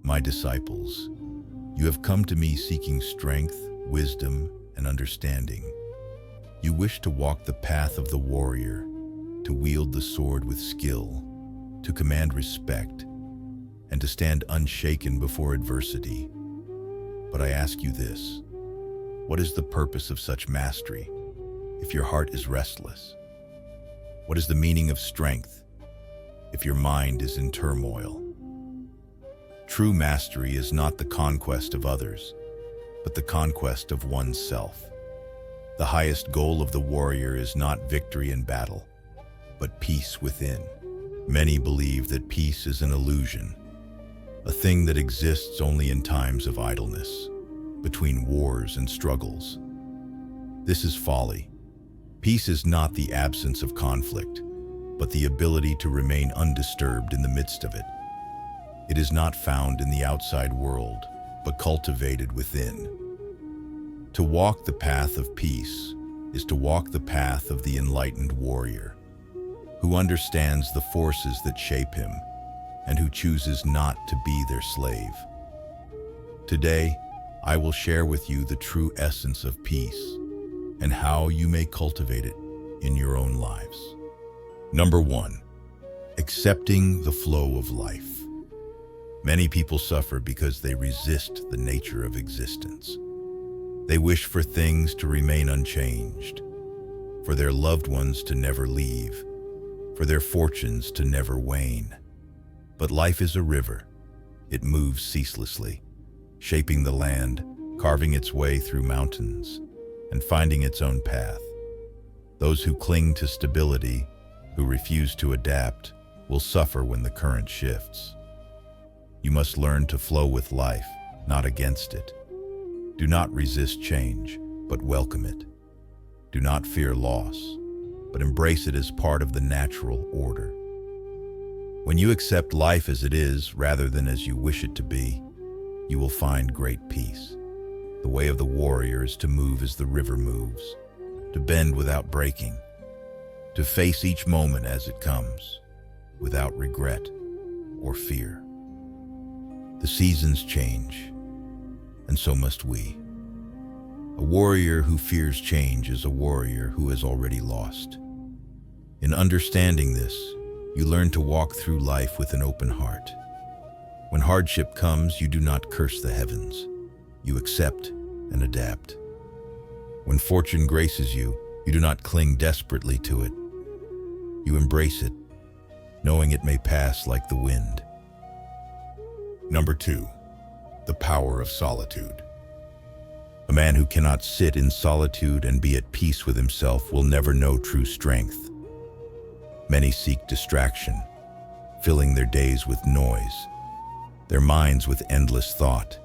My disciples, you have come to me seeking strength, wisdom, and understanding. You wish to walk the path of the warrior, to wield the sword with skill, to command respect, and to stand unshaken before adversity. But I ask you this: what is the purpose of such mastery if your heart is restless? What is the meaning of strength if your mind is in turmoil? True mastery is not the conquest of others, but the conquest of oneself. The highest goal of the warrior is not victory in battle, but peace within. Many believe that peace is an illusion, a thing that exists only in times of idleness, between wars and struggles. This is folly. Peace is not the absence of conflict, but the ability to remain undisturbed in the midst of it. It is not found in the outside world, but cultivated within. To walk the path of peace is to walk the path of the enlightened warrior, who understands the forces that shape him and who chooses not to be their slave. Today, I will share with you the true essence of peace and how you may cultivate it in your own lives. Number 1, accepting the flow of life. Many people suffer because they resist the nature of existence. They wish for things to remain unchanged, for their loved ones to never leave, for their fortunes to never wane. But life is a river. It moves ceaselessly, shaping the land, carving its way through mountains, and finding its own path. Those who cling to stability, who refuse to adapt, will suffer when the current shifts. You must learn to flow with life, not against it. Do not resist change, but welcome it. Do not fear loss, but embrace it as part of the natural order. When you accept life as it is rather than as you wish it to be, you will find great peace. The way of the warrior is to move as the river moves, to bend without breaking, to face each moment as it comes, without regret or fear. The seasons change, and so must we. A warrior who fears change is a warrior who has already lost. In understanding this, you learn to walk through life with an open heart. When hardship comes, you do not curse the heavens. You accept and adapt. When fortune graces you, you do not cling desperately to it. You embrace it, knowing it may pass like the wind. Number 2, the power of solitude. A man who cannot sit in solitude and be at peace with himself will never know true strength. Many seek distraction, filling their days with noise, their minds with endless thought,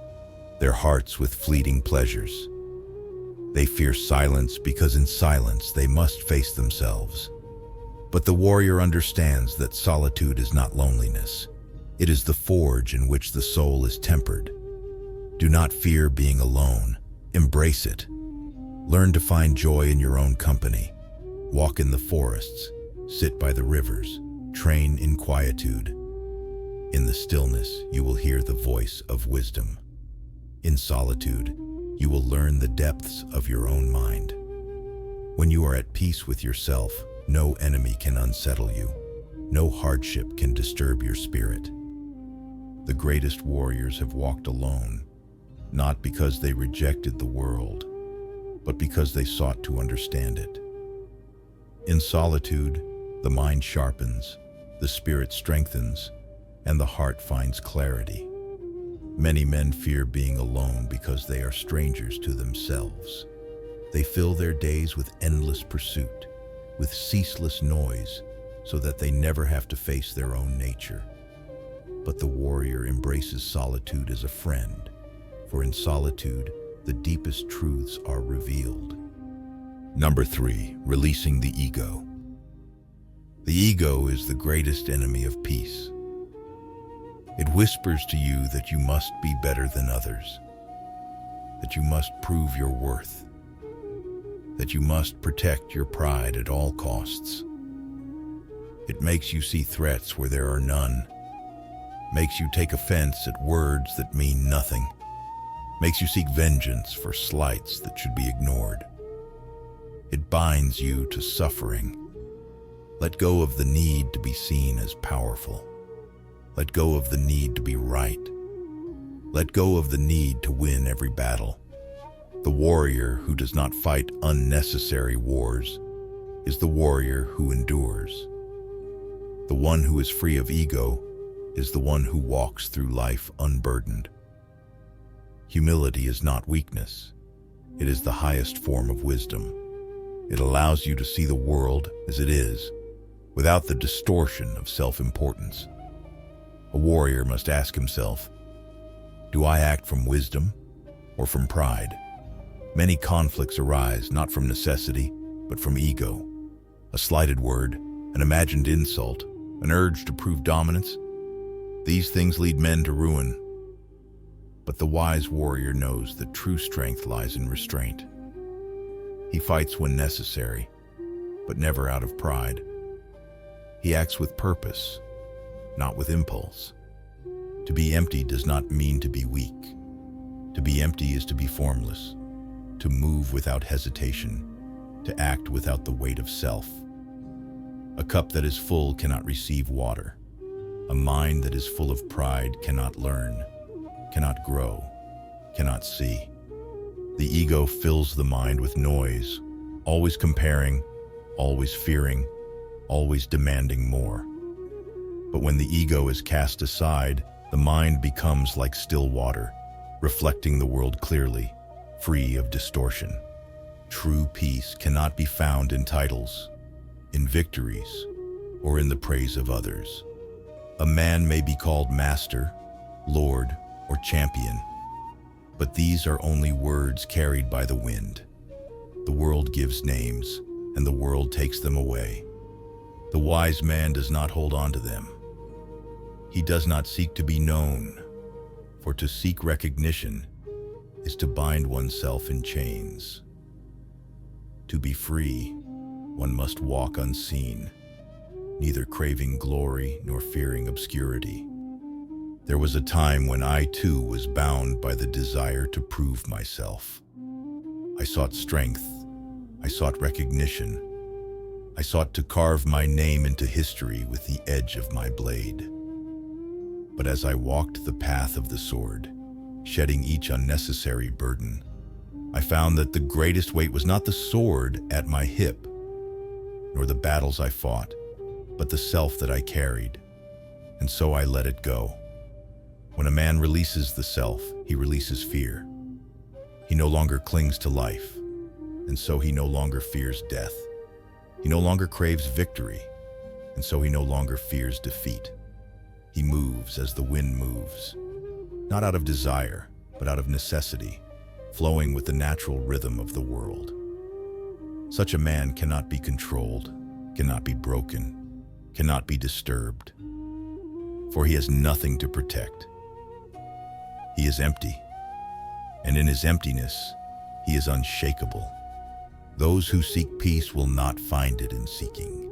their hearts with fleeting pleasures. They fear silence because in silence they must face themselves. But the warrior understands that solitude is not loneliness. It is the forge in which the soul is tempered. Do not fear being alone. Embrace it. Learn to find joy in your own company. Walk in the forests, sit by the rivers, train in quietude. In the stillness, you will hear the voice of wisdom. In solitude, you will learn the depths of your own mind. When you are at peace with yourself, no enemy can unsettle you. No hardship can disturb your spirit. The greatest warriors have walked alone, not because they rejected the world, but because they sought to understand it. In solitude, the mind sharpens, the spirit strengthens, and the heart finds clarity. Many men fear being alone because they are strangers to themselves. They fill their days with endless pursuit, with ceaseless noise, so that they never have to face their own nature. But the warrior embraces solitude as a friend, for in solitude, the deepest truths are revealed. Number 3, releasing the ego. The ego is the greatest enemy of peace. It whispers to you that you must be better than others, that you must prove your worth, that you must protect your pride at all costs. It makes you see threats where there are none, makes you take offense at words that mean nothing, makes you seek vengeance for slights that should be ignored. It binds you to suffering. Let go of the need to be seen as powerful. Let go of the need to be right. Let go of the need to win every battle. The warrior who does not fight unnecessary wars is the warrior who endures. The one who is free of ego is the one who walks through life unburdened. Humility is not weakness. It is the highest form of wisdom. It allows you to see the world as it is, without the distortion of self-importance. A warrior must ask himself, do I act from wisdom or from pride? Many conflicts arise not from necessity, but from ego. A slighted word, an imagined insult, an urge to prove dominance. These things lead men to ruin. But the wise warrior knows that true strength lies in restraint. He fights when necessary, but never out of pride. He acts with purpose, not with impulse. To be empty does not mean to be weak. To be empty is to be formless, to move without hesitation, to act without the weight of self. A cup that is full cannot receive water. A mind that is full of pride cannot learn, cannot grow, cannot see. The ego fills the mind with noise, always comparing, always fearing, always demanding more. But when the ego is cast aside, the mind becomes like still water, reflecting the world clearly, free of distortion. True peace cannot be found in titles, in victories, or in the praise of others. A man may be called master, lord, or champion, but these are only words carried by the wind. The world gives names, and the world takes them away. The wise man does not hold on to them. He does not seek to be known, for to seek recognition is to bind oneself in chains. To be free, one must walk unseen, neither craving glory nor fearing obscurity. There was a time when I too was bound by the desire to prove myself. I sought strength, I sought recognition, I sought to carve my name into history with the edge of my blade. But as I walked the path of the sword, shedding each unnecessary burden, I found that the greatest weight was not the sword at my hip, nor the battles I fought, but the self that I carried, and so I let it go. When a man releases the self, he releases fear. He no longer clings to life, and so he no longer fears death. He no longer craves victory, and so he no longer fears defeat. He moves as the wind moves, not out of desire, but out of necessity, flowing with the natural rhythm of the world. Such a man cannot be controlled, cannot be broken, cannot be disturbed, for he has nothing to protect. He is empty, and in his emptiness, he is unshakable. Those who seek peace will not find it in seeking.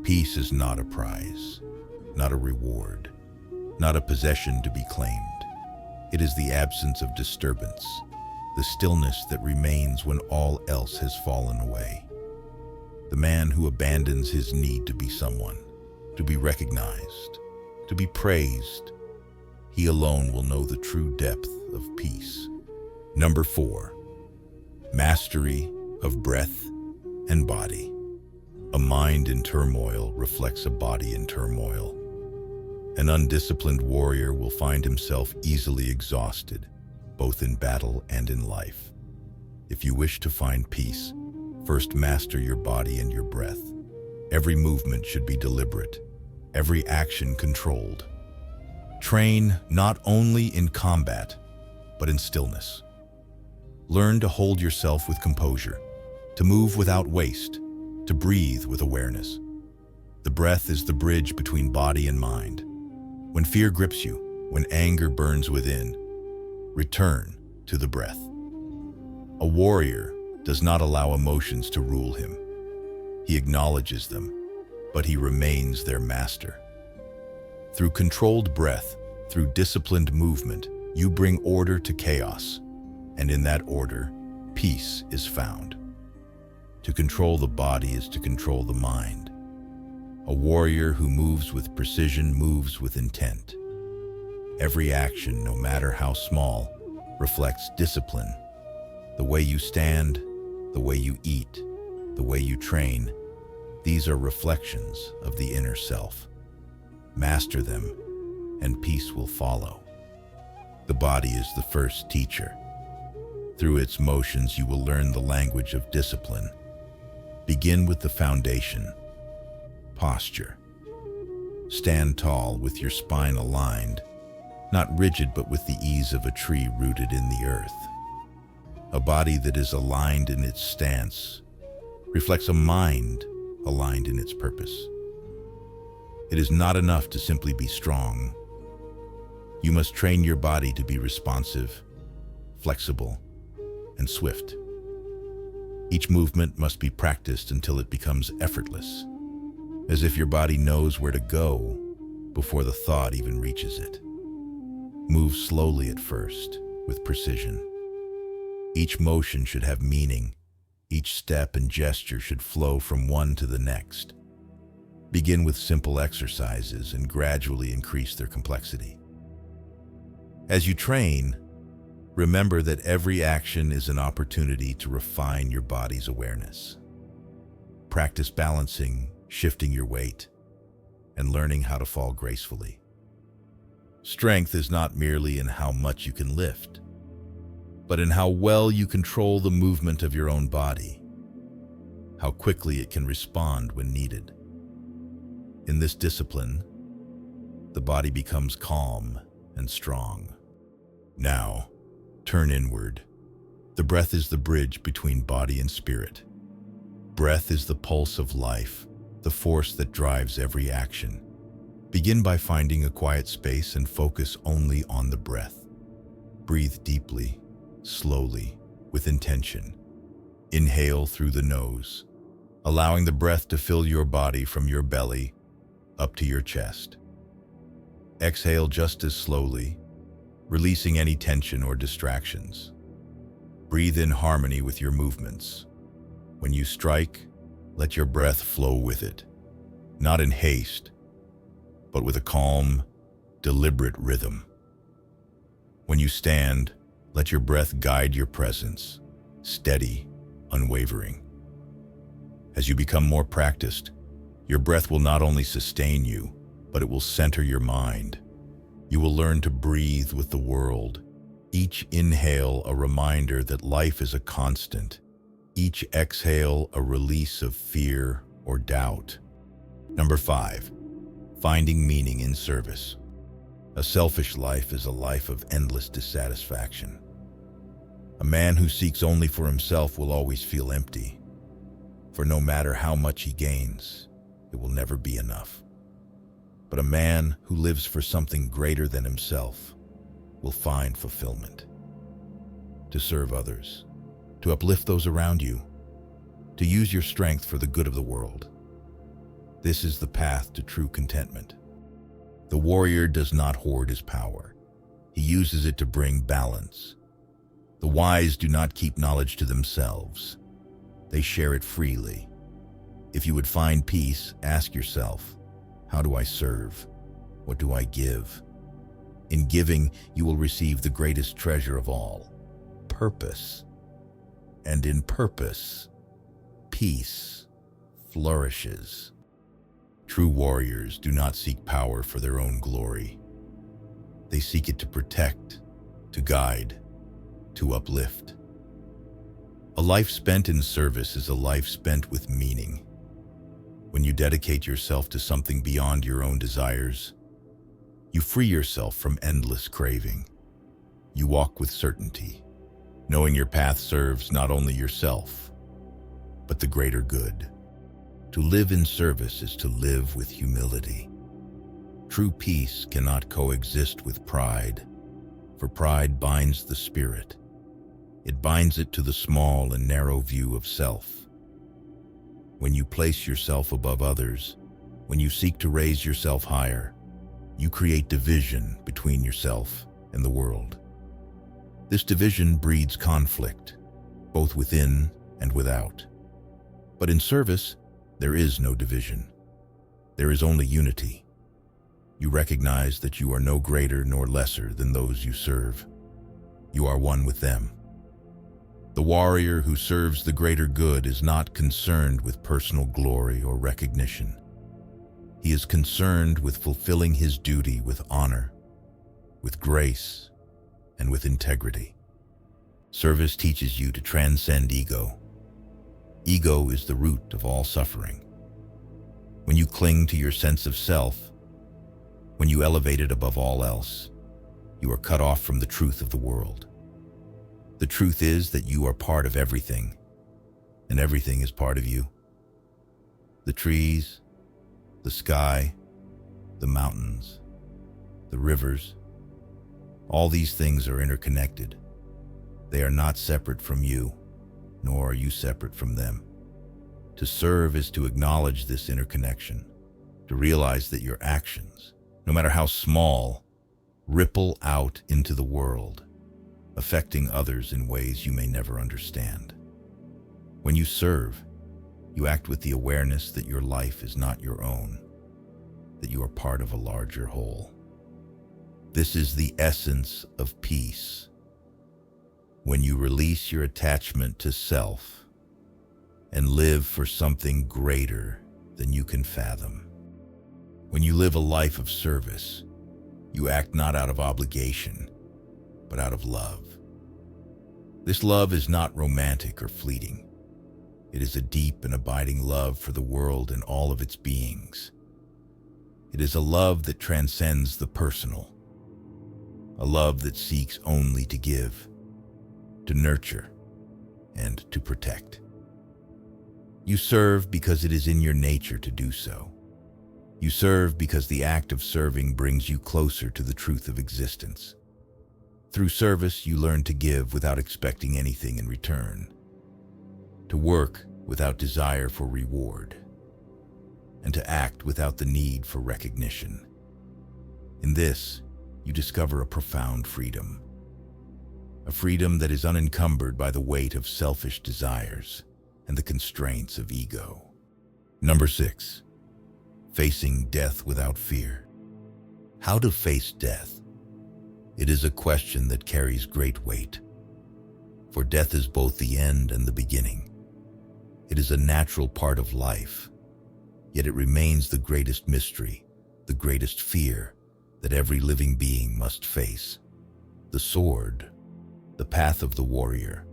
Peace is not a prize, not a reward, not a possession to be claimed. It is the absence of disturbance, the stillness that remains when all else has fallen away. The man who abandons his need to be someone, to be recognized, to be praised, he alone will know the true depth of peace. Number 4, mastery of breath and body. A mind in turmoil reflects a body in turmoil. An undisciplined warrior will find himself easily exhausted, both in battle and in life. If you wish to find peace, first master your body and your breath. Every movement should be deliberate, every action controlled. Train not only in combat, but in stillness. Learn to hold yourself with composure, to move without waste, to breathe with awareness. The breath is the bridge between body and mind. When fear grips you, when anger burns within, return to the breath. A warrior does not allow emotions to rule him. He acknowledges them, but he remains their master. Through controlled breath, Through disciplined movement, you bring order to chaos, and in that order, peace is found. To control the body is to control the mind. A warrior who moves with precision moves with intent. Every action, no matter how small, reflects discipline. The way you stand, the way you eat, the way you train, these are reflections of the inner self. Master them, and peace will follow. The body is the first teacher. Through its motions, you will learn the language of discipline. Begin with the foundation. Posture. Stand tall with your spine aligned, not rigid but with the ease of a tree rooted in the earth. A body that is aligned in its stance reflects a mind aligned in its purpose. It is not enough to simply be strong. You must train your body to be responsive, flexible, and swift. Each movement must be practiced until it becomes effortless, as if your body knows where to go before the thought even reaches it. Move slowly at first, with precision. Each motion should have meaning. Each step and gesture should flow from one to the next. Begin with simple exercises and gradually increase their complexity. As you train, remember that every action is an opportunity to refine your body's awareness. Practice balancing, shifting your weight, and learning how to fall gracefully. Strength is not merely in how much you can lift, but in how well you control the movement of your own body, how quickly it can respond when needed. In this discipline, the body becomes calm and strong. Now, turn inward. The breath is the bridge between body and spirit. Breath is the pulse of life, the force that drives every action. Begin by finding a quiet space and focus only on the breath. Breathe deeply, slowly, with intention. Inhale through the nose, allowing the breath to fill your body from your belly up to your chest. Exhale just as slowly, releasing any tension or distractions. Breathe in harmony with your movements. When you strike, let your breath flow with it, not in haste, but with a calm, deliberate rhythm. When you stand, let your breath guide your presence, steady, unwavering. As you become more practiced, your breath will not only sustain you, but it will center your mind. You will learn to breathe with the world. Each inhale a reminder that life is a constant. Each exhale a release of fear or doubt. Number 5, finding meaning in service. A selfish life is a life of endless dissatisfaction. A man who seeks only for himself will always feel empty, for no matter how much he gains, it will never be enough. But a man who lives for something greater than himself will find fulfillment. To serve others, to uplift those around you, to use your strength for the good of the world. This is the path to true contentment. The warrior does not hoard his power. He uses it to bring balance. The wise do not keep knowledge to themselves. They share it freely. If you would find peace, ask yourself, how do I serve? What do I give? In giving, you will receive the greatest treasure of all, purpose. And in purpose, peace flourishes. True warriors do not seek power for their own glory. They seek it to protect, to guide, to uplift. A life spent in service is a life spent with meaning. When you dedicate yourself to something beyond your own desires, you free yourself from endless craving. You walk with certainty, knowing your path serves not only yourself, but the greater good. To live in service is to live with humility. True peace cannot coexist with pride, for pride binds the spirit. It binds it to the small and narrow view of self. When you place yourself above others, when you seek to raise yourself higher, you create division between yourself and the world. This division breeds conflict, both within and without. But in service, there is no division. There is only unity. You recognize that you are no greater nor lesser than those you serve. You are one with them. The warrior who serves the greater good is not concerned with personal glory or recognition. He is concerned with fulfilling his duty with honor, with grace, and with integrity. Service teaches you to transcend ego. Ego is the root of all suffering. When you cling to your sense of self, when you elevate it above all else, you are cut off from the truth of the world. The truth is that you are part of everything, and everything is part of you. The trees, the sky, the mountains, the rivers, all these things are interconnected. They are not separate from you, nor are you separate from them. To serve is to acknowledge this interconnection, to realize that your actions, no matter how small, ripple out into the world, affecting others in ways you may never understand. When you serve, you act with the awareness that your life is not your own, that you are part of a larger whole. This is the essence of peace. When you release your attachment to self and live for something greater than you can fathom. When you live a life of service, you act not out of obligation, but out of love. This love is not romantic or fleeting. It is a deep and abiding love for the world and all of its beings. It is a love that transcends the personal, a love that seeks only to give, to nurture, and to protect. You serve because it is in your nature to do so. You serve because the act of serving brings you closer to the truth of existence. Through service, you learn to give without expecting anything in return, to work without desire for reward, and to act without the need for recognition. In this, you discover a profound freedom, a freedom that is unencumbered by the weight of selfish desires and the constraints of ego. Number 6. Facing death without fear. How to face death? It is a question that carries great weight, for death is both the end and the beginning. It is a natural part of life, yet it remains the greatest mystery, the greatest fear that every living being must face. The sword, the path of the warrior,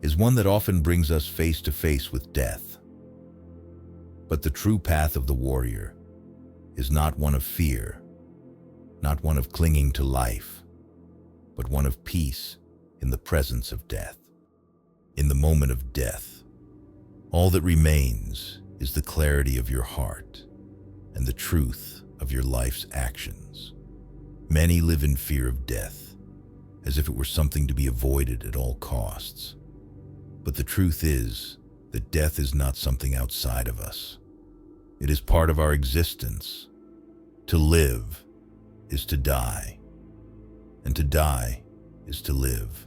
is one that often brings us face to face with death. But the true path of the warrior is not one of fear, not one of clinging to life, but one of peace in the presence of death. In the moment of death, all that remains is the clarity of your heart and the truth of your life's actions. Many live in fear of death, as if it were something to be avoided at all costs. But the truth is that death is not something outside of us. It is part of our existence. To live is to die, and to die is to live.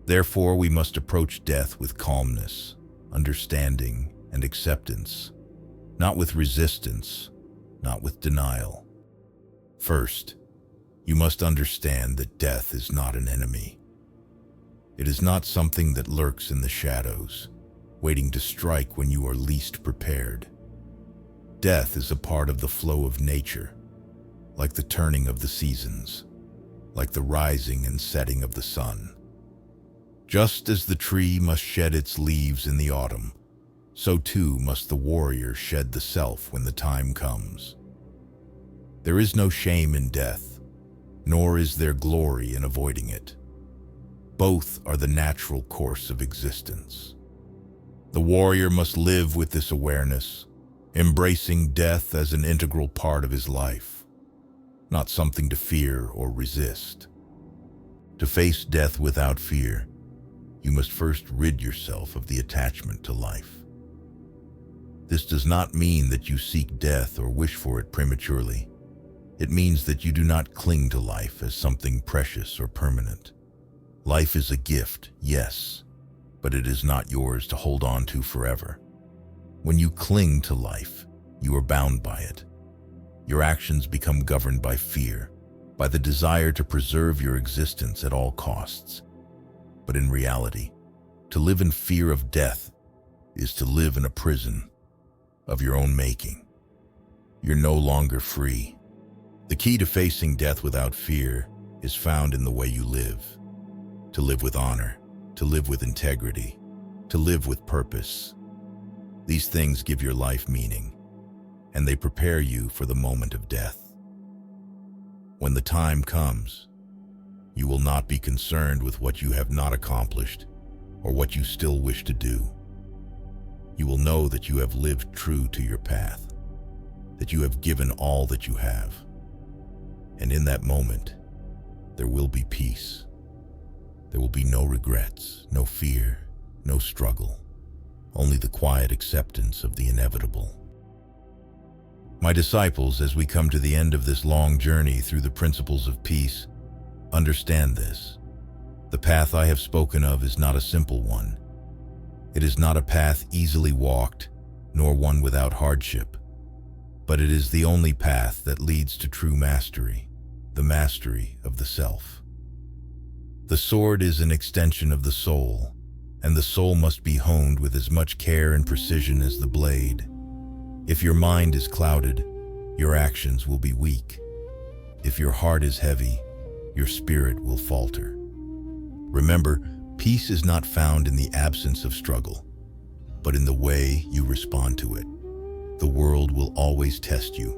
Therefore, we must approach death with calmness, understanding, and acceptance, not with resistance, not with denial. First, you must understand that death is not an enemy. It is not something that lurks in the shadows, waiting to strike when you are least prepared. Death is a part of the flow of nature, like the turning of the seasons, like the rising and setting of the sun. Just as the tree must shed its leaves in the autumn, so too must the warrior shed the self when the time comes. There is no shame in death, nor is there glory in avoiding it. Both are the natural course of existence. The warrior must live with this awareness, embracing death as an integral part of his life, not something to fear or resist. To face death without fear, you must first rid yourself of the attachment to life. This does not mean that you seek death or wish for it prematurely. It means that you do not cling to life as something precious or permanent. Life is a gift, yes, but it is not yours to hold on to forever. When you cling to life, you are bound by it. Your actions become governed by fear, by the desire to preserve your existence at all costs. But in reality, to live in fear of death is to live in a prison of your own making. You're no longer free. The key to facing death without fear is found in the way you live. To live with honor, to live with integrity, to live with purpose. These things give your life meaning, and they prepare you for the moment of death. When the time comes, you will not be concerned with what you have not accomplished or what you still wish to do. You will know that you have lived true to your path, that you have given all that you have. And in that moment, there will be peace. There will be no regrets, no fear, no struggle, only the quiet acceptance of the inevitable. My disciples, as we come to the end of this long journey through the principles of peace, understand this. The path I have spoken of is not a simple one. It is not a path easily walked, nor one without hardship, but it is the only path that leads to true mastery, the mastery of the self. The sword is an extension of the soul, and the soul must be honed with as much care and precision as the blade. If your mind is clouded, your actions will be weak. If your heart is heavy, your spirit will falter. Remember, peace is not found in the absence of struggle, but in the way you respond to it. The world will always test you.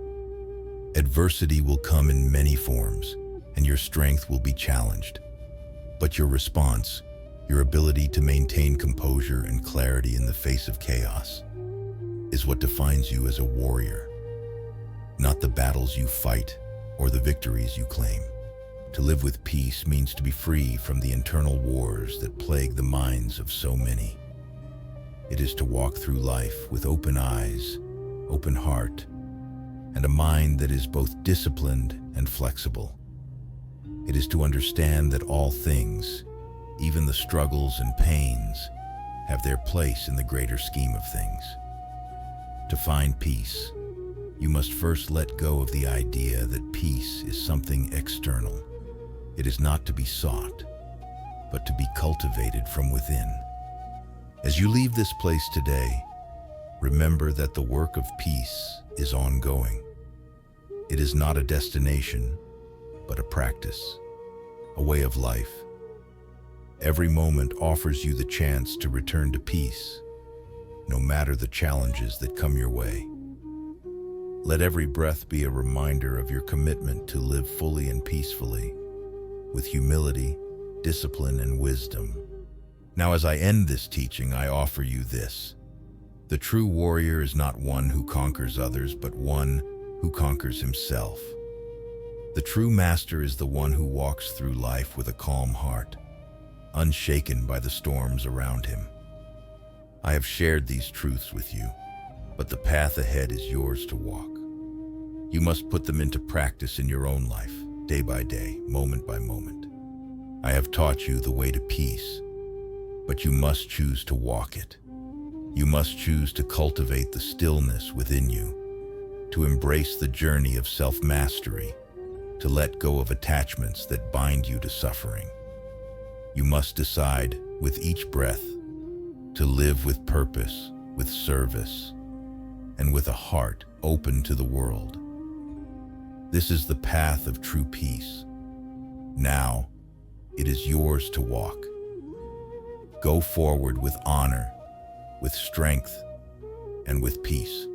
Adversity will come in many forms, and your strength will be challenged. But your response, your ability to maintain composure and clarity in the face of chaos, is what defines you as a warrior. Not the battles you fight or the victories you claim. To live with peace means to be free from the internal wars that plague the minds of so many. It is to walk through life with open eyes, open heart, and a mind that is both disciplined and flexible. It is to understand that all things, even the struggles and pains, have their place in the greater scheme of things. To find peace, you must first let go of the idea that peace is something external. It is not to be sought, but to be cultivated from within. As you leave this place today, remember that the work of peace is ongoing. It is not a destination, but a practice, a way of life. Every moment offers you the chance to return to peace, no matter the challenges that come your way. Let every breath be a reminder of your commitment to live fully and peacefully, with humility, discipline, and wisdom. Now, as I end this teaching, I offer you this. The true warrior is not one who conquers others, but one who conquers himself. The true master is the one who walks through life with a calm heart, unshaken by the storms around him. I have shared these truths with you, but the path ahead is yours to walk. You must put them into practice in your own life, day by day, moment by moment. I have taught you the way to peace, but you must choose to walk it. You must choose to cultivate the stillness within you, to embrace the journey of self-mastery, to let go of attachments that bind you to suffering. You must decide, with each breath, to live with purpose, with service, and with a heart open to the world. This is the path of true peace. Now, it is yours to walk. Go forward with honor, with strength, and with peace.